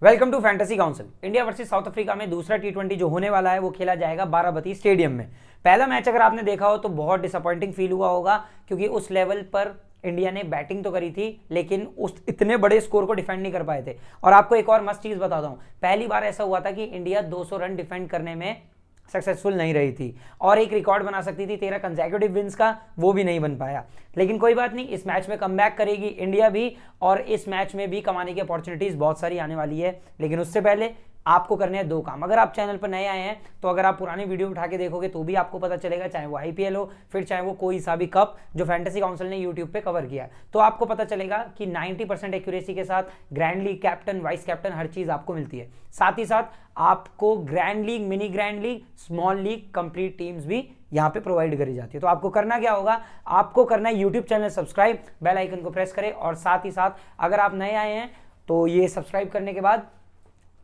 Welcome to fantasy council. India versus South Africa में दूसरा टी20 जो होने वाला है वो खेला जाएगा बाराबती स्टेडियम में। पहला मैच अगर आपने देखा हो तो बहुत डिसअपॉइंटिंग फील हुआ होगा, क्योंकि उस लेवल पर इंडिया ने बैटिंग तो करी थी लेकिन उस इतने बड़े स्कोर को डिफेंड नहीं कर पाए थे। और आपको एक और मस्त चीज बताता हूं, पहली बार ऐसा हुआ था कि इंडिया 200 रन डिफेंड करने में सक्सेसफुल नहीं रही थी और एक रिकॉर्ड बना सकती थी 13 कंसेक्यूटिव विंस का, वो भी नहीं बन पाया। लेकिन कोई बात नहीं, इस मैच में कमबैक करेगी इंडिया भी और इस मैच में भी कमाने की अपॉर्चुनिटीज बहुत सारी आने वाली है। लेकिन उससे पहले आपको करने हैं दो काम। अगर आप चैनल पर नए आए हैं तो अगर आप पुरानी वीडियो उठा के देखोगे तो भी आपको पता चलेगा, चाहे वो आईपीएल हो फिर चाहे वो कोई सा भी कप जो फैंटेसी काउंसिल ने यूट्यूब पे कवर किया है, तो आपको पता चलेगा कि 90% एक्यूरेसी के साथ grand league captain, vice captain हर चीज आपको मिलती है। साथ ही साथ आपको grand league, mini grand league, small league complete teams भी यहाँ पे प्रोवाइड करी जाती है। तो आपको करना क्या होगा, आपको करना है YouTube channel subscribe, bell icon को प्रेस करें और साथ ही साथ अगर आप नए आए हैं तो ये सब्सक्राइब करने के बाद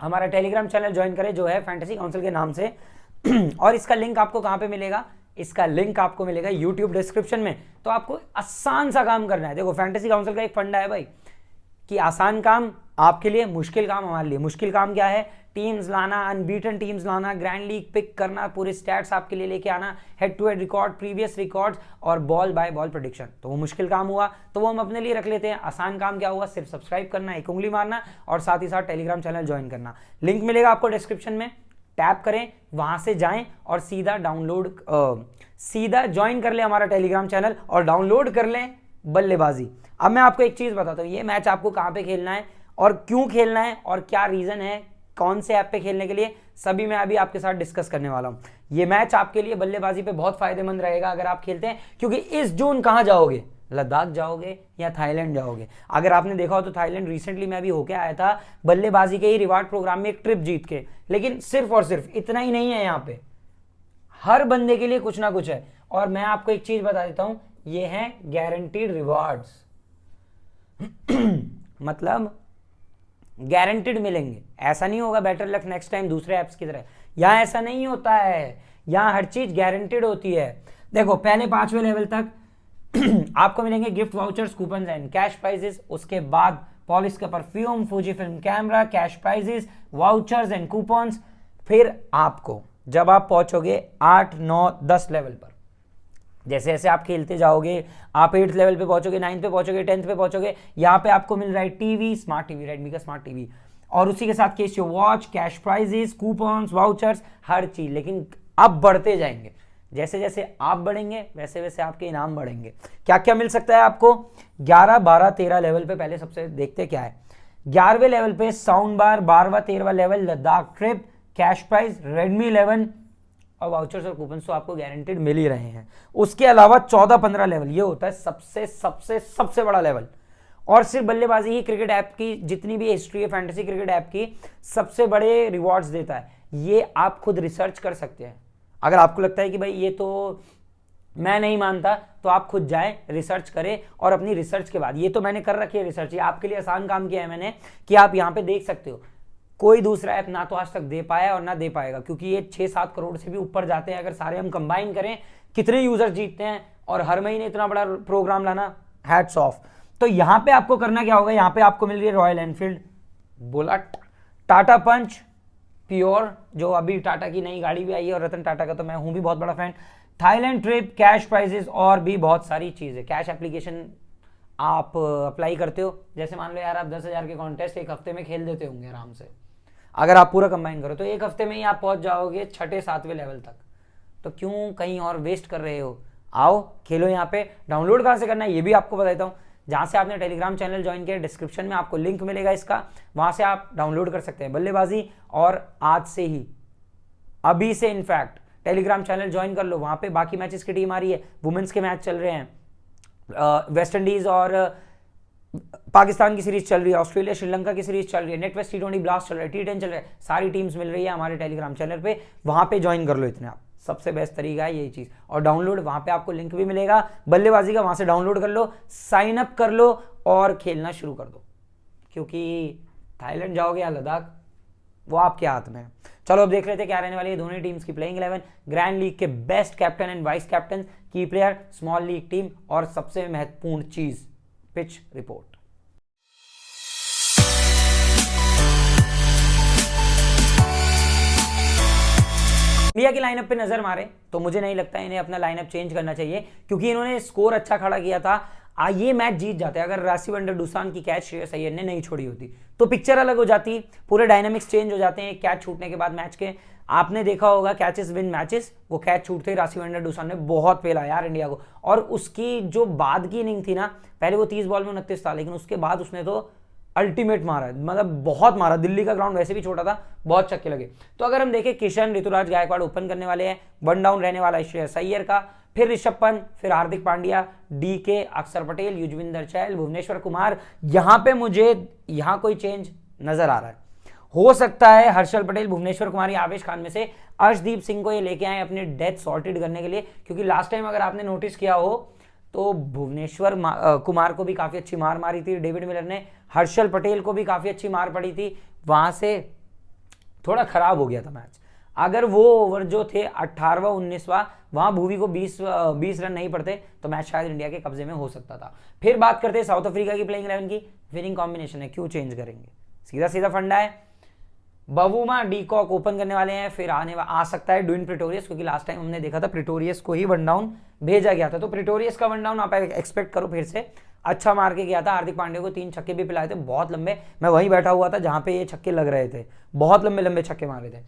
हमारा टेलीग्राम चैनल ज्वाइन करें जो है फैंटेसी काउंसिल के नाम से। और इसका लिंक आपको कहां पे मिलेगा, इसका लिंक आपको मिलेगा यूट्यूब डिस्क्रिप्शन में। तो आपको आसान सा काम करना है। देखो फैंटेसी काउंसिल का एक फंडा है भाई कि आसान काम आपके लिए, मुश्किल काम हमारे लिए। मुश्किल काम क्या है, टीम्स लाना, अनबीटन टीम्स लाना, ग्रैंड लीग पिक करना, पूरे स्टैट्स आपके लिए लेके आना, head to head record, previous records और बॉल बाय बॉल प्रेडिक्शन। तो वो मुश्किल काम हुआ तो वो हम अपने लिए रख लेते हैं। आसान काम क्या हुआ, सिर्फ सब्सक्राइब करना, एक उंगली मारना और साथ ही साथ टेलीग्राम चैनल ज्वाइन करना। लिंक मिलेगा आपको डिस्क्रिप्शन में, टैप करें, वहां से जाएं और सीधा सीधा ज्वाइन कर ले हमारा टेलीग्राम चैनल और डाउनलोड कर लें बल्लेबाजी। अब मैं आपको एक चीज बताता हूं, ये मैच आपको कहां पे खेलना है और क्यों खेलना है और क्या रीजन है, कौन से ऐप पे खेलने के लिए, सभी मैं अभी आपके साथ डिस्कस करने वाला हूं। ये मैच आपके लिए बल्लेबाजी पे बहुत फायदेमंद रहेगा अगर आप खेलते हैं, क्योंकि इस जून कहां जाओगे, लद्दाख जाओगे या थाईलैंड जाओगे। अगर आपने देखा हो तो थाईलैंड रिसेंटली मैं भी होके आया था बल्लेबाजी के ही रिवार्ड प्रोग्राम में एक ट्रिप जीत के। लेकिन सिर्फ और सिर्फ इतना ही नहीं है, यहाँ पे हर बंदे के लिए कुछ ना कुछ है। और मैं आपको एक चीज बता देता हूं, ये है गारंटीड रिवार्ड्स। मतलब गारंटीड मिलेंगे, ऐसा नहीं होगा बेटर लक नेक्स्ट टाइम दूसरे ऐप्स की तरह। यहां ऐसा नहीं होता है, यहां हर चीज गारंटीड होती है। देखो पहले 5वें लेवल तक आपको मिलेंगे gift vouchers, coupon and cash prices. उसके बाद पॉलिश का perfume, Fuji film camera, cash prices, vouchers and coupons. फिर आपको जब आप पहुंचोगे 8, 9, 10 लेवल पर, जैसे जैसे आप खेलते जाओगे आप 8th लेवल पे पहुंचोगे, 9th पे पहुंचोगे, 10th पे पहुंचोगे, यहाँ पे आपको मिल रहा है टीवी, स्मार्ट टीवी, रेडमी का स्मार्ट टीवी, और उसी के साथ Casio watch, cash prizes, coupons, vouchers, हर चीज। लेकिन अब बढ़ते जाएंगे, जैसे जैसे आप बढ़ेंगे वैसे वैसे आपके इनाम बढ़ेंगे। क्या क्या मिल सकता है आपको, 11, 12, 13 लेवल पे पहले सबसे देखते क्या है। 11वें लेवल पे साउंड बार, 12वां 13वां level Ladakh trip, cash prize, Redmi 11 और वाउचर्स और कूपन्स तो आपको गारंटेड मिल ही रहे हैं। उसके अलावा 14, 15 लेवल ये होता है सबसे सबसे सबसे बड़ा लेवल। और सिर्फ बल्लेबाजी ही क्रिकेट ऐप की जितनी भी हिस्ट्री है फैंटेसी क्रिकेट ऐप की, सबसे बड़े रिवॉर्ड्स देता है। ये आप खुद रिसर्च कर सकते हैं। अगर आपको लगता है कि भाई ये तो मैं नहीं मानता, तो आप खुद जाएं, रिसर्च करें और अपनी रिसर्च के बाद, ये तो मैंने कर रखी है रिसर्च, ये आपके लिए आसान काम किया है मैंने कि आप यहाँ पे देख सकते हो। कोई दूसरा ऐप ना तो आज तक दे पाया और ना दे पाएगा, क्योंकि ये 6-7 करोड़ से भी ऊपर जाते हैं। अगर सारे हम कंबाइन करें कितने यूजर जीतते हैं और हर महीने इतना बड़ा प्रोग्राम लाना, हैट्स ऑफ। तो यहां पे आपको करना क्या होगा, यहां पे आपको मिल रही है रॉयल एनफील्ड बुलेट, टाटा पंच प्योर जो अभी टाटा की नई गाड़ी भी आई है, और रतन टाटा का तो मैं हूं भी बहुत बड़ा fan, Thailand trip, cash prices और भी बहुत सारी चीजें। कैश एप्लीकेशन आप अप्लाई करते हो, जैसे मान लो यार आप 10,000 के कॉन्टेस्ट एक हफ्ते में खेल देते होंगे आराम से, अगर आप पूरा कंबाइन करो तो एक हफ्ते में ही आप पहुंच जाओगे 6ठे 7वें लेवल तक। तो क्यों कहीं और वेस्ट कर रहे हो, आओ खेलो यहाँ पे। डाउनलोड कहाँ से करना है ये भी आपको बता देता हूँ। जहां से आपने टेलीग्राम चैनल ज्वाइन किया, डिस्क्रिप्शन में आपको लिंक मिलेगा इसका, वहां से आप डाउनलोड कर सकते हैं बल्लेबाजी। और आज से ही, अभी से इनफैक्ट टेलीग्राम चैनल ज्वाइन कर लो, वहां पे बाकी मैचेस की टीम आ रही है, वुमेन्स के मैच चल रहे हैं, वेस्ट इंडीज और पाकिस्तान की सीरीज चल रही है, ऑस्ट्रेलिया श्रीलंका की सीरीज चल रही है, नेटवेस्ट T20 ब्लास्ट चल रहा है, T10 चल रहा है, सारी टीम्स मिल रही है हमारे टेलीग्राम चैनल पे, वहां पे ज्वाइन कर लो। इतने आप सबसे बेस्ट तरीका है यही चीज। और डाउनलोड वहां पे आपको लिंक भी मिलेगा बल्लेबाजी का, वहां से डाउनलोड कर लो, साइन अप कर लो और खेलना शुरू कर दो, क्योंकि थाईलैंड जाओगे या लद्दाख वो आपके हाथ में है। चलो अब देख लेते हैं क्या रहने वाली है दोनों टीम्स की प्लेइंग 11, ग्रैंड लीग के best captain and vice captain, की प्लेयर, स्मॉल लीग टीम और सबसे महत्वपूर्ण चीज पिच रिपोर्ट। की लाइनअप पे नजर मारे तो मुझे नहीं लगता इन्हें अपना लाइनअप चेंज करना चाहिए, क्योंकि इन्होंने स्कोर अच्छा खड़ा किया था, ये मैच जीत जाते। अगर राशिवंडर डुसान की कैच श्रेयस अय्यर ने नहीं छोड़ी होती तो पिक्चर अलग हो जाती, पूरे डायनामिक्स चेंज हो जाते हैं कैच छूटने के बाद मैच के। आपने देखा होगा कैचेस विन मैचेस, वो कैच छूटते ही राशिवंडर डुसान ने बहुत पेला यार इंडिया को। और उसकी जो बाद की इनिंग थी ना, पहले वो 30 बॉल में 29 था, लेकिन उसके बाद उसने तो अल्टीमेट मारा, मतलब बहुत मारा। दिल्ली का ग्राउंड वैसे भी छोटा था, बहुत छक्के लगे। तो अगर हम देखें, किशन ऋतुराज गायकवाड़ ओपन करने वाले हैं, 1 डाउन रहने वाला है श्रेयस अय्यर का, फिर ऋषभ पंत, फिर हार्दिक पांड्या, डीके, अक्षर पटेल, युजवेंद्र चहल, भुवनेश्वर कुमार। यहां पे मुझे यहां कोई चेंज नजर आ रहा है। हो सकता है हर्षल पटेल, भुवनेश्वर कुमार या आवेश खान में से अर्शदीप सिंह को ये लेके आए अपने डेथ सॉर्टेड करने के लिए, क्योंकि लास्ट टाइम अगर आपने नोटिस किया हो तो भुवनेश्वर कुमार को भी काफी अच्छी मार मारी थी डेविड मिलर ने, हर्षल पटेल को भी काफी अच्छी मार पड़ी थी, वहां से थोड़ा खराब हो गया था मैच। अगर वो ओवर जो थे 18वां 19वां, वहां भुवी को 20 रन नहीं पड़ते तो मैच शायद इंडिया के कब्जे में हो सकता था। फिर बात करते हैं साउथ अफ्रीका की प्लेइंग 11 की। विनिंग कॉम्बिनेशन है, क्यों चेंज करेंगे, सीधा सीधा फंडा है। बवुमा, डीकॉक ओपन करने वाले हैं, फिर आ सकता है ड्विन प्रिटोरियस, क्योंकि लास्ट टाइम हमने देखा था प्रिटोरियस को ही 1 डाउन भेजा गया था, तो प्रिटोरियस का 1 डाउन आप एक्सपेक्ट करो फिर से। अच्छा मार के गया था, हार्दिक पांड्या को 3 छक्के भी पिलाए थे बहुत लंबे, मैं वहीं बैठा हुआ था जहां पे ये छक्के लग रहे थे, बहुत लंबे लंबे छक्के मारे थे।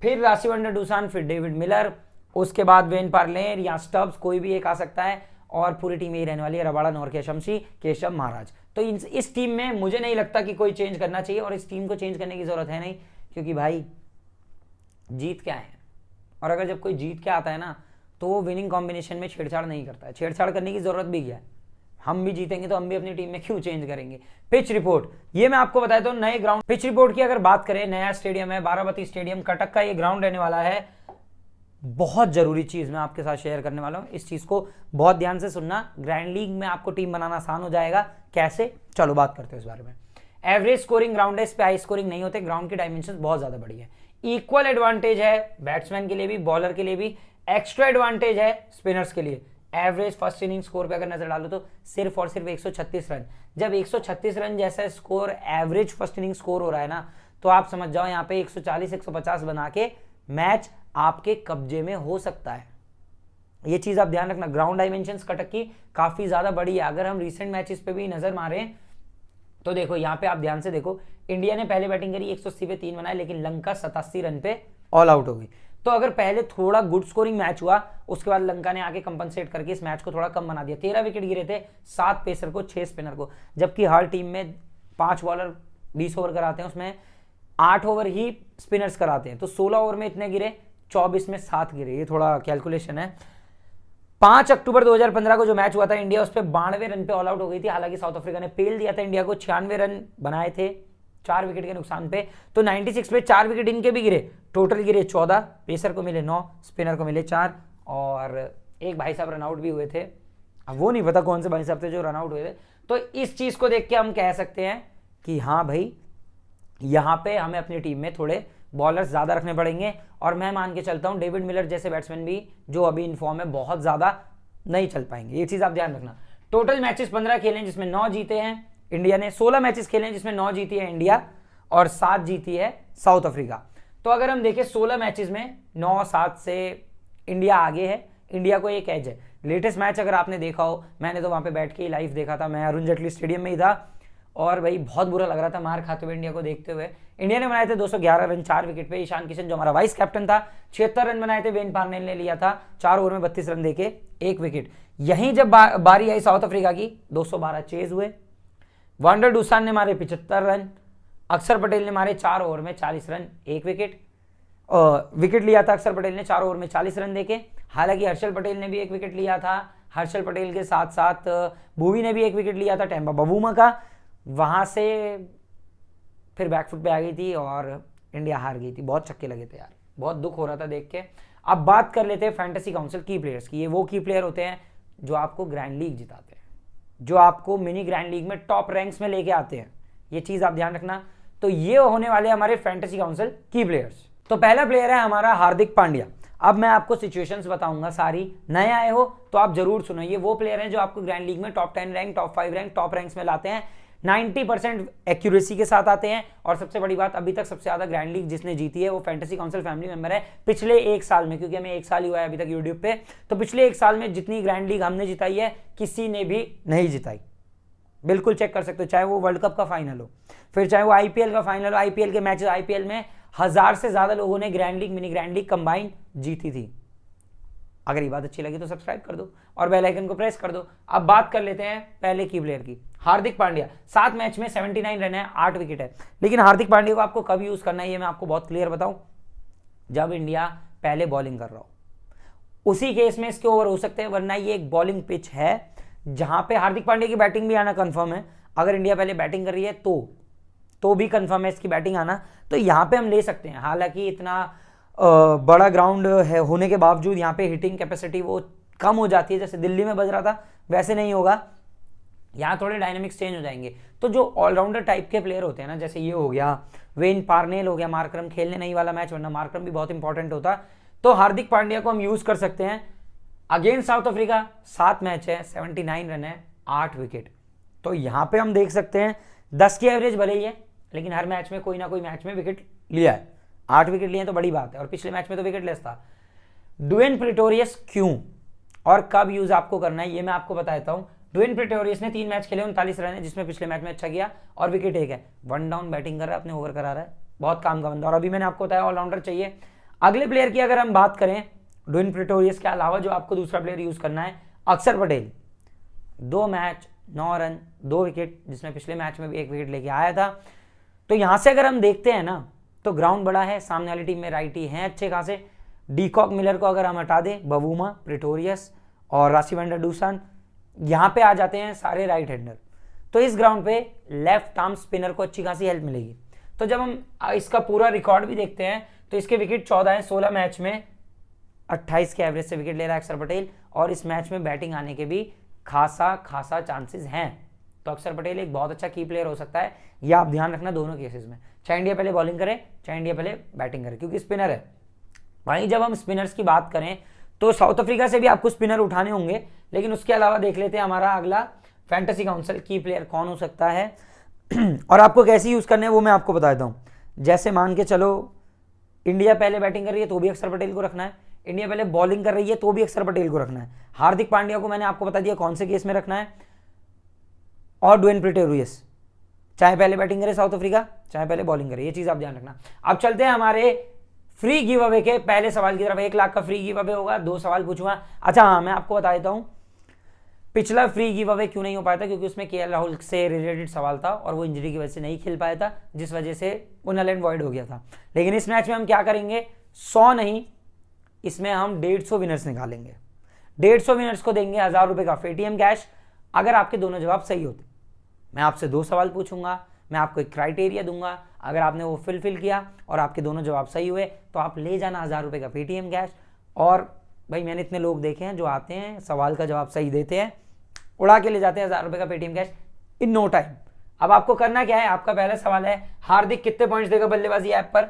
फिर राशिवंडर डुसान, फिर डेविड मिलर, उसके बाद वेन पार्लेर या स्टब्स, कोई भी एक आ सकता है, और पूरी टीम यही रहने वाली है, रबाड़ा, नौरके शमशी, केशव महाराज। तो इस टीम में मुझे नहीं लगता कि कोई चेंज करना चाहिए, और इस टीम को चेंज करने की जरूरत है नहीं, क्योंकि भाई जीत क्या है, और अगर जब कोई जीत के आता है ना तो वो विनिंग कॉम्बिनेशन में छेड़छाड़ नहीं करता है। छेड़छाड़ करने की जरूरत भी क्या है, हम भी जीतेंगे तो हम भी अपनी टीम में क्यों चेंज करेंगे। पिच रिपोर्ट, ये मैं आपको बताया तो नए ग्राउंड पिच रिपोर्ट की अगर बात करें, नया स्टेडियम है बाराबती स्टेडियम, कटक का ये ग्राउंड रहने वाला है। बहुत जरूरी चीज मैं आपके साथ शेयर करने वाला हूं, इस चीज को बहुत ध्यान से सुनना, ग्रैंड लीग में आपको टीम बनाना आसान हो जाएगा। कैसे, चलो बात करते हैं इस बारे में। एवरेज स्कोरिंग ग्राउंड है, इस पे हाई स्कोरिंग नहीं होते, ग्राउंड की डायमेंशन बहुत ज्यादा बड़ी है। इक्वल एडवांटेज है बैट्समैन के लिए भी, बॉलर के लिए भी, एक्स्ट्रा एडवांटेज है स्पिनर्स के लिए। एवरेज फर्स्ट इनिंग स्कोर पे अगर नजर डालो तो सिर्फ और सिर्फ 136 रन। जब 136 रन जैसा score average first inning score हो रहा है ना, तो आप समझ जाओ यहाँ पे 140 150 बना के मैच आपके कब्जे में हो सकता है। ये चीज आप ध्यान रखना। ग्राउंड डायमेंशंस कटक की काफी ज्यादा बड़ी है। अगर हम रिसेंट मैचेस पे भी नजर मारें तो देखो यहाँ पे आप ध्यान से देखो, इंडिया ने पहले बैटिंग करी, 180 पे 3 बनाए, लेकिन लंका 87 रन पे ऑल आउट हो गई। तो अगर पहले थोड़ा गुड स्कोरिंग मैच हुआ, उसके बाद लंका ने आके कंपनसेट करके इस मैच को थोड़ा कम बना दिया। 13 विकेट गिरे थे, 7 पेसर को 6 स्पिनर को, जबकि हर टीम में 5 बॉलर 20 ओवर कराते हैं, उसमें 8 ओवर ही स्पिनर्स कराते हैं। तो 16 ओवर में इतने गिरे, 24 में 7 गिरे, ये थोड़ा कैलकुलेशन है। 5 अक्टूबर 2015 को जो मैच हुआ था, इंडिया उस पर 92 रन पे ऑल आउट हो गई थी। हालांकि साउथ अफ्रीका ने पेल दिया था इंडिया को, 96 रन बनाए थे 4 विकेट के नुकसान पे। तो 96 पे 4 विकेट इनके भी गिरे, टोटल गिरे 14, पेसर को मिले 9, स्पिनर को मिले 4, और एक भाई साहब रनआउट भी हुए थे। अब वो नहीं पता कौन से भाई साहब थे जो रनआउट हुए थे। तो इस चीज को देख के हम कह सकते हैं कि हाँ भाई, यहां पे हमें अपनी टीम में थोड़े बॉलर्स ज्यादा रखने पड़ेंगे, और मैं मान के चलता हूं डेविड मिलर जैसे बैट्समैन भी जो अभी इन फॉर्म में बहुत ज्यादा नहीं चल पाएंगे। ये चीज आप ध्यान रखना। टोटल मैचेस 15 खेले हैं, जिसमें 9 जीते हैं इंडिया ने। 16 मैचेस खेले हैं, जिसमें 9 जीती है इंडिया और 7 जीती है साउथ अफ्रीका। तो अगर हम देखें 16 मैचेस में 9-7 से इंडिया आगे है, इंडिया को एक एज है। लेटेस्ट मैच अगर आपने देखा हो, मैंने तो वहां पे बैठ के ही लाइव देखा था, मैं अरुण जेटली स्टेडियम में ही था, और भाई बहुत बुरा लग रहा था मार खाते हुए इंडिया को देखते हुए। इंडिया ने बनाए थे 211 रन 4 विकेट पे। ईशान किशन जो हमारा वाइस कैप्टन था, 76 रन बनाए थे। वेन पार्नेल ने लिया था 4 ओवर में 32 रन देके 1 विकेट। यहीं जब बारी आई साउथ अफ्रीका की, 212 चेज हुए। वांडर डुसान ने मारे 75 रन, अक्षर पटेल ने मारे 4 ओवर में 40 रन 1 विकेट। विकेट लिया था अक्षर पटेल ने 4 ओवर में 40 रन देके। हालांकि हर्षल पटेल ने भी 1 विकेट लिया था। हर्षल पटेल के साथ साथ भुवी ने भी 1 विकेट लिया था टेम्पा बवुमा का। वहां से फिर बैकफुट पे आ गई थी और इंडिया हार गई थी। बहुत छक्के लगे थे यार, बहुत दुख हो रहा था देख के। अब बात कर लेते हैं फैंटेसी काउंसिल की प्लेयर्स की। ये वो की प्लेयर होते हैं जो आपको ग्रैंड लीग जिताते हैं, जो आपको मिनी ग्रैंड लीग में टॉप रैंक्स में लेके आते हैं। ये चीज आप ध्यान रखना। तो ये होने वाले हमारे फैंटेसी काउंसिल की प्लेयर्स। तो पहला प्लेयर है हमारा हार्दिक पांड्या। अब मैं आपको सिचुएशंस बताऊंगा सारी, नए आए हो तो आप जरूर सुनो। ये वो प्लेयर हैं जो आपको ग्रैंड लीग में top 10 rank, top 5 rank, top ranks में लाते हैं। 90% एक्यूरेसी के साथ आते हैं। और सबसे बड़ी बात, अभी तक सबसे ज्यादा ग्रैंड लीग जिसने जीती है वो फैंटेसी काउंसिल फैमिली मेंबर है पिछले 1 साल में, क्योंकि हमें 1 साल ही हुआ है अभी तक यूट्यूब पे। तो पिछले 1 साल में जितनी ग्रैंड लीग हमने जिताई है किसी ने भी नहीं जिताई। बिल्कुल चेक कर सकते हो, चाहे वो वर्ल्ड कप का फाइनल हो, फिर चाहे वो आईपीएल का फाइनल हो। आईपीएल के मैचेस, आईपीएल में 1000 से ज्यादा लोगों ने grand league, mini grand league combined जीती थी। अगर ये बात अच्छी लगी तो सब्सक्राइब कर दो और बेल आइकन को प्रेस कर दो। अब बात कर लेते हैं पहले की प्लेयर की, हार्दिक पांड्या। 7 मैच में 79 रन है, 8 विकेट है। लेकिन हार्दिक पांड्या को आपको कब यूज करना है ये मैं आपको बहुत क्लियर बताऊं, जब इंडिया पहले बॉलिंग कर रहा हो, उसी केस में इसके ओवर हो सकते हैं। वरना ये एक बॉलिंग पिच है जहां पे हार्दिक पांड्या की बैटिंग भी आना कंफर्म है। अगर इंडिया पहले बैटिंग कर रही है तो भी कंफर्म है इसकी बैटिंग आना। तो यहां पे हम ले सकते हैं। हालांकि इतना बड़ा ग्राउंड है होने के बावजूद यहाँ पे हिटिंग कैपेसिटी वो कम हो जाती है, जैसे दिल्ली में बज रहा था वैसे नहीं होगा, यहाँ थोड़े डायनामिक्स चेंज हो जाएंगे। तो जो ऑलराउंडर टाइप के प्लेयर होते हैं ना, जैसे ये हो गया वेन पार्नेल हो गया, मार्करम खेलने नहीं वाला मैच, वरना मार्करम भी बहुत इंपॉर्टेंट होता, तो हार्दिक पांड्या को हम यूज कर सकते हैं। अगेंस्ट साउथ अफ्रीका 7 मैच है, 79 रन है, 8 विकेट। तो यहाँ पे हम देख सकते हैं 10 की एवरेज भले ही है, लेकिन हर मैच में कोई ना कोई मैच में विकेट लिया है। 8 विकेट लिए तो बड़ी बात है, और पिछले मैच में तो विकेट लेस था। ड्वेन प्रेटोरियस क्यों और कब यूज आपको करना है ये मैं आपको बता देता हूं। ड्वेन प्रेटोरियस ने 3 मैच खेले, 39 रन है, जिसमें पिछले मैच में अच्छा किया और विकेट 1 है। 1 डाउन बैटिंग कर रहा है, अपने ओवर करा रहा है, बहुत काम का बंदा। और अभी मैंने आपको बताया ऑलराउंडर चाहिए। अगले प्लेयर की अगर हम बात करें, ड्वेन प्रेटोरियस के अलावा जो आपको दूसरा प्लेयर यूज करना है, अक्षर पटेल। 2 मैच 9 रन 2 विकेट, जिसमें पिछले मैच में भी 1 विकेट लेके आया था। तो यहां से अगर हम देखते हैं ना, तो ग्राउंड बड़ा है, सामने वाली टीम में राइटी हैं अच्छे खासे। डीकॉक मिलर को अगर हम हटा दें, बवूमा, प्रेटोरियस और राशिव वैन डर डूसन, यहां पे आ जाते हैं सारे राइट हैंडर। तो इस ग्राउंड पे लेफ्ट आर्म स्पिनर को अच्छी खासी हेल्प मिलेगी। तो जब हम इसका पूरा रिकॉर्ड भी देखते हैं तो इसके विकेट 14 हैं, 16 मैच में 28 के एवरेज से विकेट ले रहा है अक्षर पटेल, और इस मैच में बैटिंग आने के भी खासा चांसेस हैं। तो अक्षर पटेल एक बहुत अच्छा की प्लेयर हो सकता है, यह आप ध्यान रखना दोनों केसेस में, चाहे इंडिया पहले बॉलिंग करे चाहे इंडिया पहले बैटिंग करे, क्योंकि स्पिनर है। वहीं जब हम स्पिनर्स की बात करें तो साउथ अफ्रीका से भी आपको स्पिनर उठाने होंगे, लेकिन उसके अलावा देख लेते हैं हमारा अगला फैंटेसी काउंसिल की प्लेयर कौन हो सकता है और आपको कैसे यूज करने है वो मैं आपको बता देता हूं। जैसे मान के चलो इंडिया पहले बैटिंग कर रही है तो भी अक्षर पटेल को रखना है, इंडिया पहले बॉलिंग कर रही है तो भी अक्षर पटेल को रखना है। हार्दिक पांड्या को मैंने आपको बता दिया कौन से केस में रखना है, और ड्वेन प्रेटोरियस चाहे पहले बैटिंग करे साउथ अफ्रीका चाहे पहले बॉलिंग करे, ये चीज आप ध्यान रखना। अब चलते हैं हमारे फ्री गिव अवे के पहले सवाल की तरफ। 1 लाख का फ्री गिव अवे होगा, 2 सवाल पूछूंगा। अच्छा हाँ, मैं आपको बता देता हूं पिछला फ्री गिव अवे क्यों नहीं हो पाया था, क्योंकि उसमें केएल राहुल से रिलेटेड सवाल था और वो इंजरी की वजह से नहीं खेल पाया था, जिस वजह से वो नल एंड वॉइड हो गया था। लेकिन इस मैच में हम क्या करेंगे, 100 नहीं, इसमें हम 150 विनर्स निकालेंगे। 150 विनर्स को देंगे 1000 रुपए का पेटीएम कैश, अगर आपके दोनों जवाब सही होते। मैं आपसे 2 सवाल पूछूंगा, मैं आपको एक क्राइटेरिया दूंगा, अगर आपने वो फिल किया और आपके दोनों जवाब सही हुए तो आप ले जाना 1000 रुपए का पेटीएम कैश। और भाई मैंने इतने लोग देखे हैं जो आते हैं, सवाल का जवाब सही देते हैं, उड़ा के ले जाते हैं 1000 रुपए का Paytm cash in no time. अब आपको करना क्या है, आपका पहला सवाल है हार्दिक कितने पॉइंट्स देगा बल्लेबाजी ऐप पर,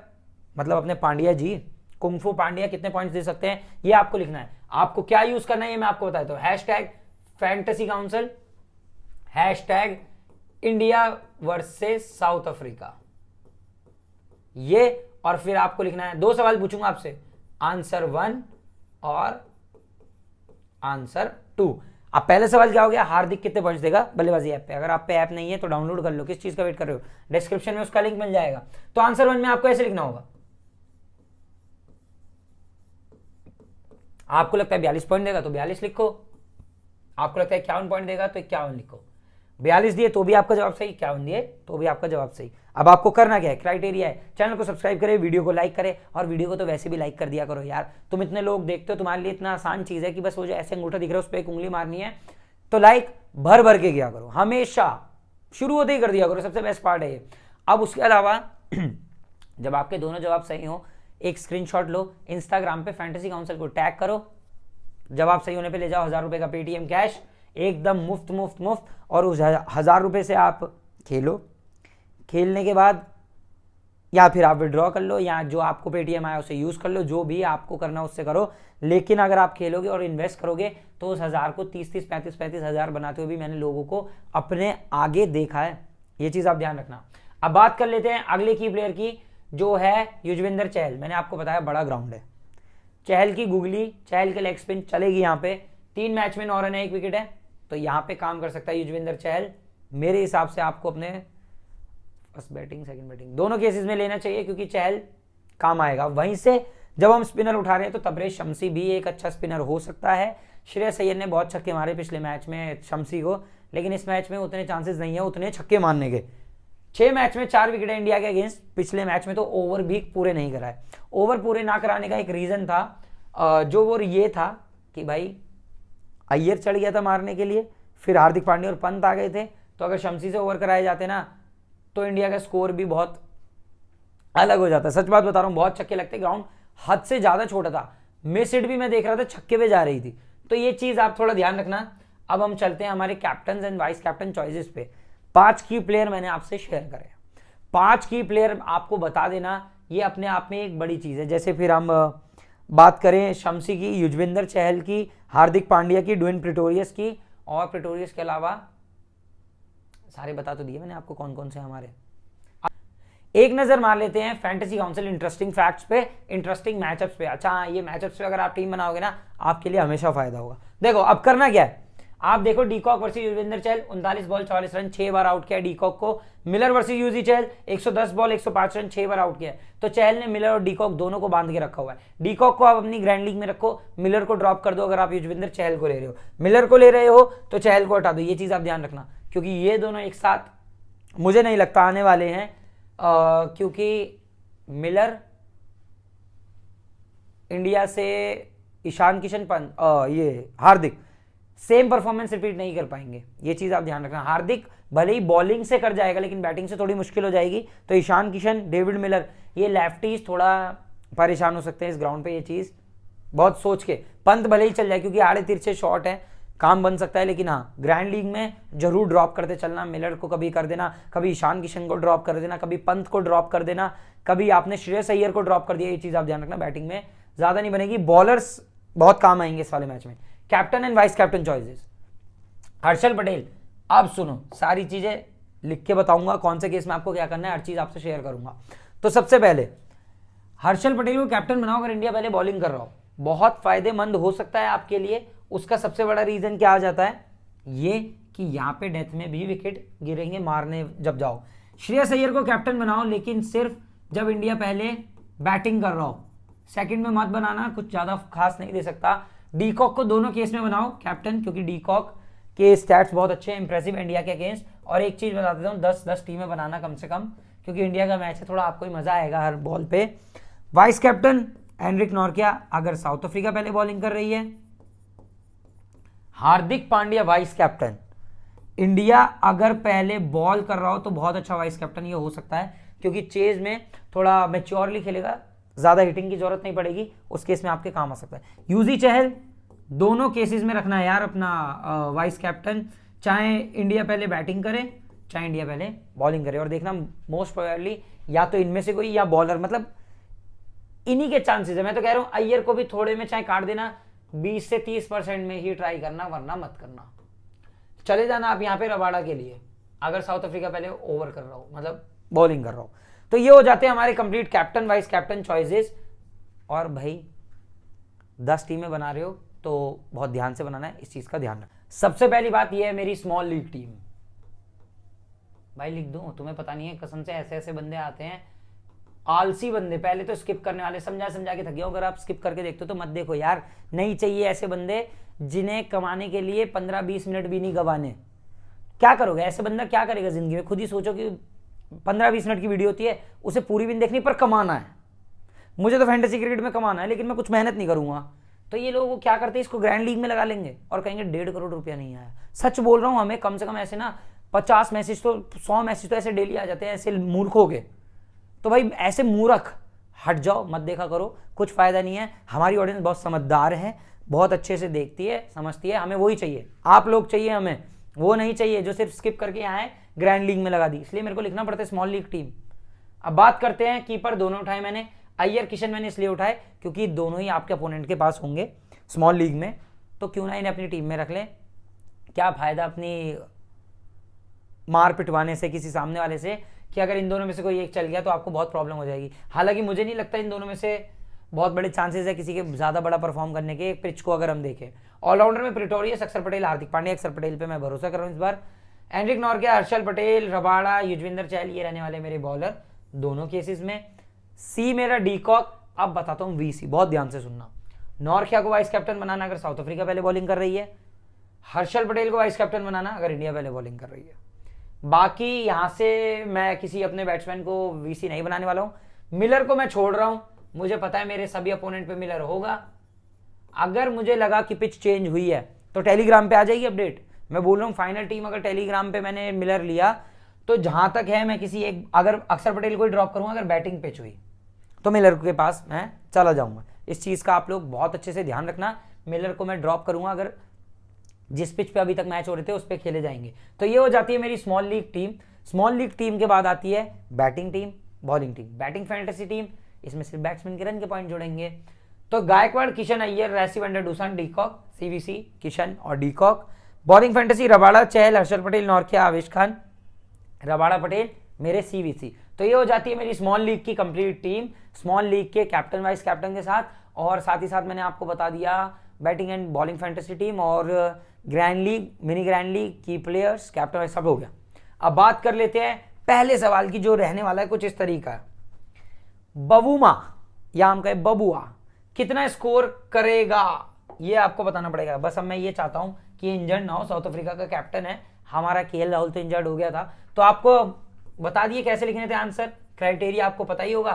मतलब अपने पांड्या जी कुंफू पांड्या कितने पॉइंट्स दे सकते हैं, ये आपको लिखना है। आपको क्या यूज करना है ये मैं आपको बताता हूं, hashtag fantasy council, hashtag India versus South Africa, ये, और फिर आपको लिखना है 2 सवाल पूछूंगा आपसे, आंसर 1 और आंसर 2। अब पहले सवाल क्या हो गया, हार्दिक कितने पॉइंट्स देगा बल्लेबाजी ऐप पे। अगर आप पे ऐप नहीं है तो डाउनलोड कर लो, किस चीज का वेट कर रहे हो, डिस्क्रिप्शन में उसका लिंक मिल जाएगा। तो आंसर 1 में आपको ऐसे लिखना होगा, आपको लगता है 42 पॉइंट देगा तो 42 लिखो, आपको लगता है 51 पॉइंट देगा तो 51 लिखो। 42 दिए तो भी आपका जवाब सही, 51 दिए तो भी आपका जवाब सही। अब आपको करना क्या है, क्राइटेरिया है, चैनल को सब्सक्राइब करें, वीडियो को लाइक करें, और वीडियो को तो वैसे भी लाइक कर दिया करो यार, तुम इतने लोग देखते हो, तुम्हारे लिए इतना आसान चीज है कि बस वो जो ऐसे अंगूठा दिख रहा है उस पर एक उंगली मारनी है, तो लाइक भर भर के किया करो, हमेशा शुरू होते ही कर दिया करो, सबसे बेस्ट पार्ट है ये। अब उसके अलावा जब आपके दोनों जवाब सही हो, एक स्क्रीनशॉट लो, इंस्टाग्राम पे फैंटेसी काउंसिल को टैग करो, जवाब सही होने पे ले जाओ 1000 रुपए का पेटीएम कैश, एकदम मुफ्त, और उस 1000 रुपए से आप खेलो, खेलने के बाद या फिर आप विड्रॉ कर लो, या जो आपको पेटीएम आया उसे यूज कर लो, जो भी आपको करना उससे करो। लेकिन अगर आप खेलोगे और इन्वेस्ट करोगे तो उस 1000 को 30-30, 35-35 हज़ार बनाते हुए भी मैंने लोगों को अपने आगे देखा है, ये चीज आप ध्यान रखना। अब बात कर लेते हैं अगले की प्लेयर की, जो है युजवेंद्र चहल। मैंने आपको बताया बड़ा ग्राउंड है, चहल की गुगली, चहल के लेग स्पिन चलेगी यहाँ पे। 3 मैच में 9 रन है, 1 विकेट है, तो यहाँ पे काम कर सकता है युजवेंद्र चहल। मेरे हिसाब से आपको अपने फर्स्ट बैटिंग सेकंड बैटिंग दोनों केसेस में लेना चाहिए, क्योंकि चहल काम आएगा। वहीं से जब हम स्पिनर उठा रहे हैं तो तबरेज शम्सी भी एक अच्छा स्पिनर हो सकता है। श्रेयस अय्यर ने बहुत छक्के मारे पिछले मैच में शम्सी को, लेकिन इस मैच में उतने चांसेस नहीं है उतने छक्के मारने के। 6 मैच में 4 विकेट इंडिया के अगेंस्ट, पिछले मैच में तो ओवर भी पूरे नहीं कराए। ओवर पूरे ना कराने का एक रीजन था, जो वो ये था कि भाई अय्यर चढ़ गया था मारने के लिए, फिर हार्दिक पांड्या और पंत आ गए थे, तो अगर शम्सी से ओवर कराए जाते ना तो इंडिया का स्कोर भी बहुत अलग हो जाता। सच बात बता रहा हूं, बहुत छक्के लगते, ग्राउंड हद से ज्यादा छोटा था, मिस हिट भी मैं देख रहा था, छक्के पे जा रही थी, तो ये चीज आप थोड़ा ध्यान रखना। अब हम चलते हैं हमारे captain and vice captain choices पे। 5 की प्लेयर मैंने आपसे शेयर करे, 5 की प्लेयर आपको बता देना, ये अपने आप में एक बड़ी चीज है। जैसे फिर हम बात करें शम्सी की, युजवेंद्र चहल की, हार्दिक पांड्या की, ड्वेन प्रिटोरियस की, और प्रिटोरियस के अलावा सारे बता तो दिए मैंने आपको कौन कौन से हमारे। एक नजर मार लेते हैं फैंटेसी काउंसिल इंटरेस्टिंग फैक्ट्स पे, इंटरेस्टिंग मैचअप्स पे। अच्छा, ये मैचअप्स पे अगर आप टीम बनाओगे ना, आपके लिए हमेशा फायदा होगा। देखो अब करना क्या है, आप देखो de Kock versus Yuzvendra Chahal, 39 ball 44 run, 6 बार आउट किया डीकॉक को। मिलर वर्सेस यूजी चहल, 110 बॉल 105 रन, 6 बार आउट किया। तो चहल ने मिलर और डीकॉक दोनों को बांध के रखा हुआ है। डीकॉक को आप अपनी ग्रैंड लीग में रखो, मिलर को ड्रॉप कर दो अगर आप युजवेंद्र चहल को ले रहे हो। मिलर को ले रहे हो तो चहल को हटा दो, ये चीज आप ध्यान रखना, क्योंकि ये दोनों एक साथ मुझे नहीं लगता आने वाले हैं, क्योंकि मिलर इंडिया से ईशान किशन पंत, ये हार्दिक सेम परफॉर्मेंस रिपीट नहीं कर पाएंगे, ये चीज आप ध्यान रखना। हार्दिक भले ही बॉलिंग से कर जाएगा, लेकिन बैटिंग से थोड़ी मुश्किल हो जाएगी। तो ईशान किशन, डेविड मिलर, ये लेफ्टीज थोड़ा परेशान हो सकते हैं इस ग्राउंड पे, ये चीज बहुत सोच के। पंत भले ही चल जाए क्योंकि आड़े तिरछे शॉट है, काम बन सकता है, लेकिन हाँ ग्रैंड लीग में जरूर ड्रॉप करते चलना। मिलर को कभी कर देना, कभी ईशान किशन को ड्रॉप कर देना, कभी पंत को ड्रॉप कर देना, कभी आपने श्रेयस अय्यर को ड्रॉप कर दिया, ये चीज आप ध्यान रखना। बैटिंग में ज्यादा नहीं बनेगी, बॉलर्स बहुत काम आएंगे इस वाले मैच में। Captain and vice captain choices, Harshal Patel. अब सुनो, सारी चीजें लिख के बताऊंगा कौन से केस में आपको क्या करना है, हर चीज आपसे शेयर करूंगा। तो सबसे पहले हर्षल पटेल को कैप्टन बनाओ अगर इंडिया पहले बॉलिंग कर रहा हो, बहुत फायदेमंद हो सकता है आपके लिए। उसका सबसे बड़ा रीजन क्या आ जाता है, ये कि यहाँ पे डेथ में भी विकेट गिरेंगे मारने जब जाओ। श्रेयस अय्यर को कैप्टन बनाओ, लेकिन सिर्फ जब इंडिया पहले बैटिंग कर रहा हो, सेकंड में मत बनाना, कुछ ज्यादा खास नहीं दे सकता। डीकॉक को दोनों केस में बनाओ कैप्टन, क्योंकि डीकॉक के स्टैट्स बहुत अच्छे हैं, इंप्रेसिव इंडिया के अगेंस्ट। और एक चीज बता देता हूँ, 10-10 टीमें बनाना कम से कम, क्योंकि इंडिया का मैच है, थोड़ा आपको ही मजा आएगा हर बॉल पे। वाइस कैप्टन एनरिक नॉर्किया अगर साउथ अफ्रीका पहले बॉलिंग कर रही है। Hardik Pandya vice captain, India अगर पहले बॉल कर रहा हो तो बहुत अच्छा वाइस कैप्टन ये हो सकता है, क्योंकि चेज में थोड़ा मैच्योरली खेलेगा, ज्यादा हिटिंग की जरूरत नहीं पड़ेगी, उस केस में आपके काम आ सकता है। यूजी चहल दोनों केसेस में रखना है यार अपना वाइस कैप्टन, चाहे इंडिया पहले बैटिंग करे चाहे इंडिया पहले बॉलिंग करे। और देखना मोस्ट प्रोबेबली या तो इनमें से कोई या बॉलर, मतलब इन्हीं के चांसेस है। मैं तो कह रहा हूं अय्यर को भी थोड़े में चाहे काट देना, 20 से 30% में ही ट्राई करना, वरना मत करना। चले जाना आप यहाँ पे रबाड़ा के लिए अगर साउथ अफ्रीका पहले ओवर कर रहा हो, मतलब बॉलिंग कर रहा हो। तो ये हो जाते हैं हमारे complete captain vice captain choices. और भाई 10 टीमें बना रहे हो तो बहुत ध्यान से बनाना है, इस चीज का ध्यान रखना। सबसे पहली बात यह है मेरी स्मॉल लीग टीम। भाई लिख दूं, तुम्हें पता नहीं है कसम से, ऐसे ऐसे बंदे आते हैं, आलसी बंदे, पहले तो स्किप करने वाले, समझा समझा के थक गया। अगर आप स्किप करके देखते हो तो मत देखो यार, नहीं चाहिए ऐसे बंदे जिन्हें कमाने के लिए 15-20 मिनट भी नहीं गवाने। क्या करोगे ऐसे बंदा, क्या करेगा जिंदगी में, खुद ही सोचो कि 15-20 मिनट की वीडियो होती है, उसे पूरी भी नहीं देखनी पर कमाना है। मुझे तो फैंटेसी क्रिकेट में कमाना है, लेकिन मैं कुछ मेहनत नहीं करूंगा। तो ये लोग क्या करते हैं, इसको ग्रैंड लीग में लगा लेंगे और कहेंगे 1.5 करोड़ रुपया नहीं आया। सच बोल रहा हूं, हमें कम से कम ऐसे ना 50 मैसेज तो 100 मैसेज तो ऐसे डेली आ जाते हैं ऐसे मूर्खों के। तो भाई ऐसे मूर्ख हट जाओ, मत देखा करो, कुछ फायदा नहीं है। हमारी ऑडियंस बहुत समझदार है, बहुत अच्छे से देखती है, समझती है, हमें वही चाहिए, आप लोग चाहिए, हमें वो नहीं चाहिए जो सिर्फ स्किप करके यहाँ है ग्रैंड लीग में लगा दी। इसलिए मेरे को लिखना पड़ता है स्मॉल लीग टीम। अब बात करते हैं कीपर, दोनों उठाए मैंने। अय्यर किशन मैंने इसलिए उठाए क्योंकि दोनों ही आपके अपोनेंट के पास होंगे स्मॉल लीग में, तो क्यों ना इन्हें अपनी टीम में रख लें, क्या फायदा अपनी मार पिटवाने से किसी सामने वाले से कि अगर इन दोनों में से कोई एक चल गया तो आपको बहुत प्रॉब्लम हो जाएगी। हालांकि मुझे नहीं लगता इन दोनों में से बहुत बड़े चांसेस है किसी के ज़्यादा बड़ा परफॉर्म करने के पिच को अगर हम देखें। ऑलराउंडर में प्रिटोरियस, अक्षर पटेल, हार्दिक पांड्या। अक्षर पटेल पे मैं भरोसा कर रहा हूँ इस बार। एंड्रिक नॉर्गे, हर्षल पटेल, रबाड़ा, युजवेंद्र चहल, ये रहने वाले मेरे बॉलर दोनों केसेस में। सी मेरा डीकॉक। अब बताता हूँ वीसी, बहुत ध्यान से सुनना। नॉर्किया को वाइस कैप्टन बनाना अगर साउथ अफ्रीका पहले बॉलिंग कर रही है। हर्षल पटेल को वाइस कैप्टन बनाना अगर इंडिया पहले बॉलिंग कर रही है। बाकी यहां से मैं किसी अपने बैट्समैन को वीसी नहीं बनाने वाला हूं। मिलर को मैं छोड़ रहा हूं, मुझे पता है मेरे सभी अपोनेंट पे मिलर होगा। अगर मुझे लगा कि पिच चेंज हुई है तो टेलीग्राम पे आ जाएगी अपडेट। मैं बोल रहा हूं फाइनल टीम अगर टेलीग्राम पे मैंने मिलर लिया तो जहां तक है मैं किसी एक, अगर अक्षर पटेल को ही ड्रॉप करूंगा अगर बैटिंग पिच हुई तो मिलर के पास मैं चला जाऊंगा। इस चीज का आप लोग बहुत अच्छे से ध्यान रखना। मिलर को मैं ड्रॉप करूंगा अगर जिस पिच पे अभी तक मैच हो रहे थे उस पे खेले जाएंगे। तो ये हो जाती है मेरी small league team. Small league team के बाद आती है batting team, bowling team. Batting fantasy team, इसमें सिर्फ बैट्समैन के रन के पॉइंट जोड़ेंगे। तो गायकवाड़, किशन अय्यर, रेसिव, अंडरडूसन, डीकॉक, सीवीसी, किशन और डीकॉक। बॉलिंग फैंटेसी रबाड़ा, चहल, हर्षल पटेल, नॉर्किया, आवेश खान, रबाड़ा, पटेल, मेरे सीवीसी। तो ये हो जाती है मेरी स्मॉल लीग की कंप्लीट टीम, स्मॉल लीग के कैप्टन वाइस कैप्टन के साथ। और साथ ही साथ मैंने आपको बता दिया batting and bowling fantasy team और grand league, mini grand league की प्लेयर्स, कैप्टन वाइस सब हो गया। अब बात कर लेते हैं पहले सवाल की जो रहने वाला है कुछ इस तरीका। बबूमा या हम कहें बबुआ कितना स्कोर करेगा ये आपको बताना पड़ेगा। बस अब मैं ये चाहता हूं कि इंजर्ड ना हो, साउथ अफ्रीका का कैप्टन है हमारा केएल राहुल तो इंजर्ड हो गया था। तो आपको बता दिए कैसे लिखने थे आंसर, क्राइटेरिया आपको पता ही होगा।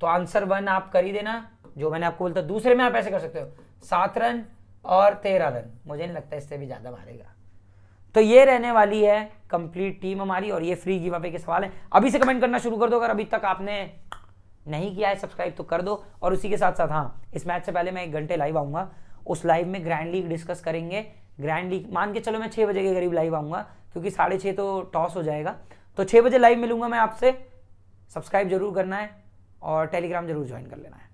तो आंसर 1 आप कर ही देना जो मैंने आपको बोलता। दूसरे में आप ऐसे कर सकते हो 7 रन और 13 रन, मुझे नहीं लगता इससे भी ज्यादा मारेगा। तो ये रहने वाली है कंप्लीट टीम हमारी और ये फ्री गिव अवे के सवाल है। अभी से कमेंट करना शुरू कर दो, अगर अभी तक आपने नहीं किया है सब्सक्राइब तो कर दो। और उसी के साथ साथ हाँ, इस मैच से पहले मैं 1 घंटे लाइव आऊंगा, उस लाइव में ग्रैंड लीग डिस्कस करेंगे। ग्रैंड लीग मान के चलो मैं 6 बजे के करीब लाइव आऊंगा क्योंकि 6:30 तो टॉस हो जाएगा। तो 6 बजे लाइव मिलूंगा मैं आपसे। सब्सक्राइब जरूर करना है और टेलीग्राम जरूर ज्वाइन कर लेना है।